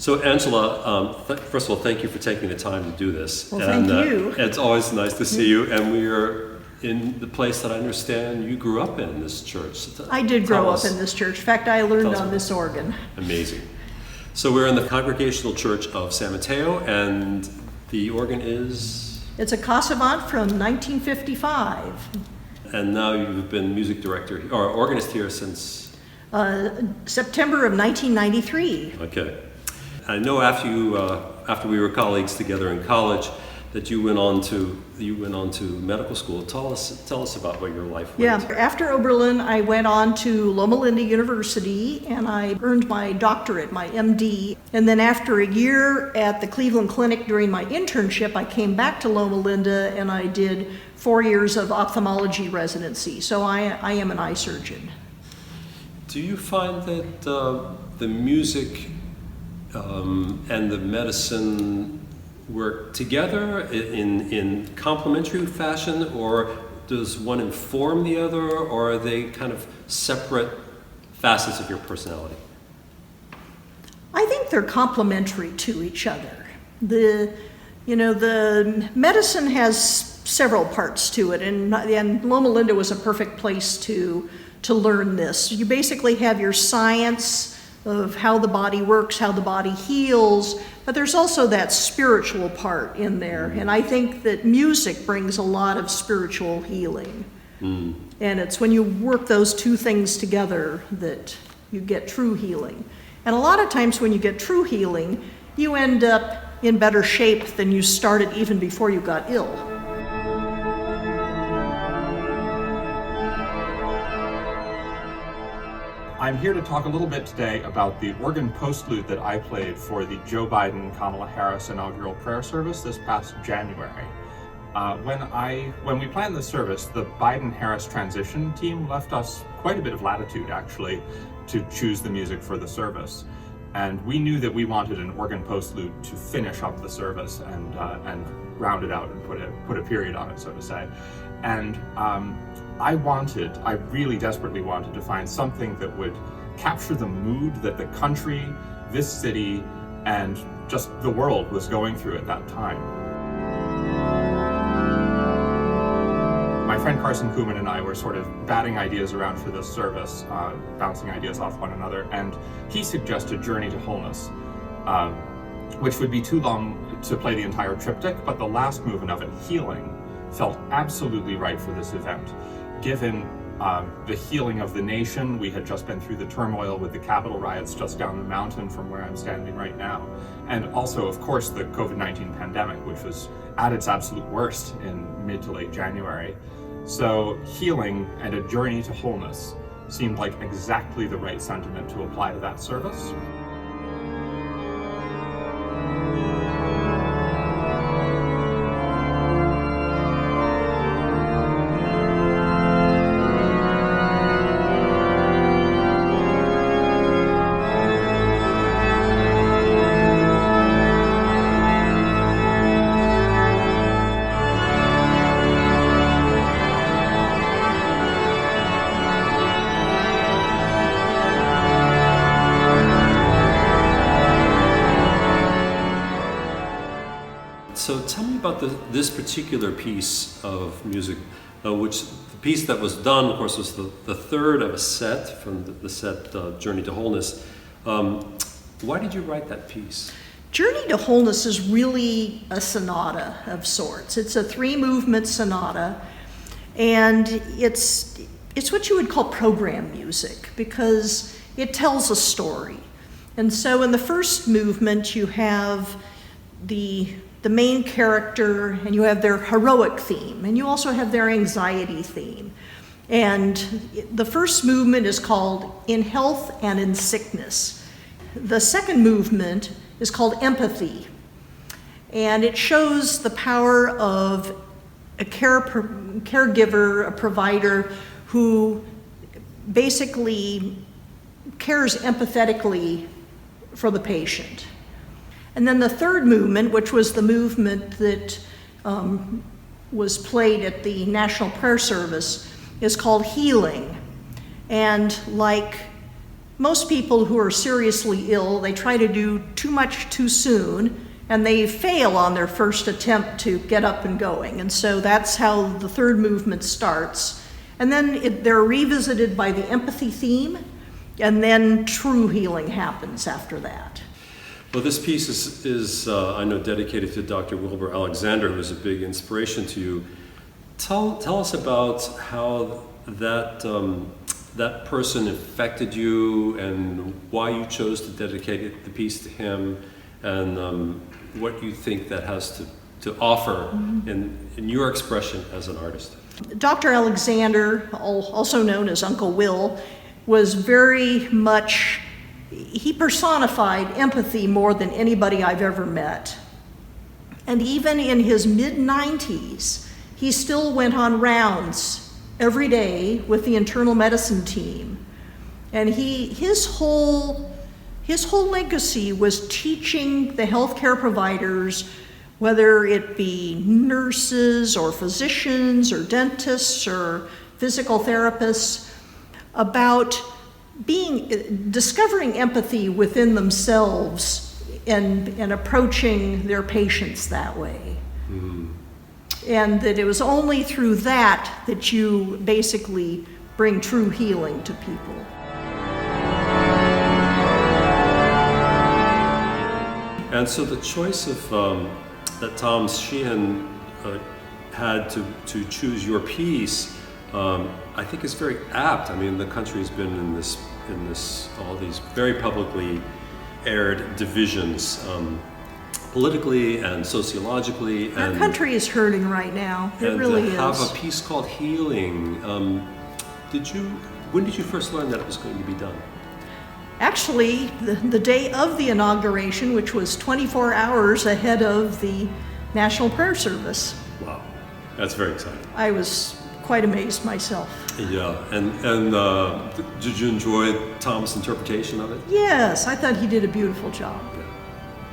So Angela, first of all, thank you for taking the time to do this. Well, thank you. It's always nice to see you, and we are in the place that I understand you grew up in, this church. So I did grow up in this church. In fact, I learned on this organ. Amazing. So we're in the Congregational Church of San Mateo, and the organ is? It's a Casavant from 1955. And now you've been music director, or organist here since? September of 1993. Okay. I know after we were colleagues together in college, that you went on to medical school. Tell us about what your life was. Yeah, after Oberlin, I went on to Loma Linda University and I earned my doctorate, my MD. And then after a year at the Cleveland Clinic during my internship, I came back to Loma Linda and I did 4 years of ophthalmology residency. So I am an eye surgeon. Do you find that the music and the medicine work together in complementary fashion, or does one inform the other, or are they kind of separate facets of your personality? I think they're complementary to each other. The medicine has several parts to it, and Loma Linda was a perfect place to learn this. You basically have your science of how the body works, how the body heals, but there's also that spiritual part in there. And I think that music brings a lot of spiritual healing. And it's when you work those two things together that you get true healing. And a lot of times when you get true healing, you end up in better shape than you started even before you got ill. I'm here to talk a little bit today about the organ postlude that I played for the Joe Biden-Kamala Harris inaugural prayer service this past January. When we planned the service, the Biden-Harris transition team left us quite a bit of latitude, actually, to choose the music for the service. And we knew that we wanted an organ postlude to finish up the service and round it out and put a period on it, so to say. And I really desperately wanted to find something that would capture the mood that the country, this city, and just the world was going through at that time. My friend Carson Kuhlman and I were sort of batting ideas around for this service, bouncing ideas off one another, and he suggested Journey to Wholeness, which would be too long to play the entire triptych, but the last movement of it, Healing, felt absolutely right for this event. Given the healing of the nation, we had just been through the turmoil with the Capitol riots just down the mountain from where I'm standing right now. And also, of course, the COVID-19 pandemic, which was at its absolute worst in mid to late January. So healing and a journey to wholeness seemed like exactly the right sentiment to apply to that service. So tell me about this particular piece of music, which the piece that was done, of course, was the third of a set from the set Journey to Wholeness. Why did you write that piece? Journey to Wholeness is really a sonata of sorts. It's a 3-movement sonata, and it's what you would call program music because it tells a story. And so in the first movement, you have the main character, and you have their heroic theme, and you also have their anxiety theme. And the first movement is called In Health and in Sickness. The second movement is called Empathy, and it shows the power of a caregiver, a provider who basically cares empathetically for the patient. And then the third movement, which was the movement that was played at the National Prayer Service, is called Healing. And like most people who are seriously ill, they try to do too much too soon, and they fail on their first attempt to get up and going. And so that's how the third movement starts. And then they're revisited by the empathy theme, and then true healing happens after that. Well, this piece is I know, dedicated to Dr. Wilbur Alexander, who is a big inspiration to you. Tell us about how that person affected you, and why you chose to dedicate the piece to him, and what you think that has to offer in your expression as an artist. Dr. Alexander, also known as Uncle Will, was very much, he personified empathy more than anybody I've ever met. And even in his mid-90s, he still went on rounds every day with the internal medicine team. And his whole legacy was teaching the healthcare providers, whether it be nurses or physicians or dentists or physical therapists, about discovering empathy within themselves and approaching their patients that way. Mm-hmm. And that it was only through that you basically bring true healing to people. And so the choice of that Thomas Sheehan had to choose your piece, I think is very apt. I mean, the country's been in this all these very publicly aired divisions, politically and sociologically. Our country is hurting right now. It really is. And to have a piece called Healing, when did you first learn that it was going to be done? Actually, the day of the inauguration, which was 24 hours ahead of the National Prayer Service. Wow, that's very exciting. I was quite amazed myself. Yeah, and did you enjoy Tom's interpretation of it? Yes, I thought he did a beautiful job. Yeah,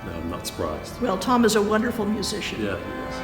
no, I'm not surprised. Well, Tom is a wonderful musician. Yeah, he is.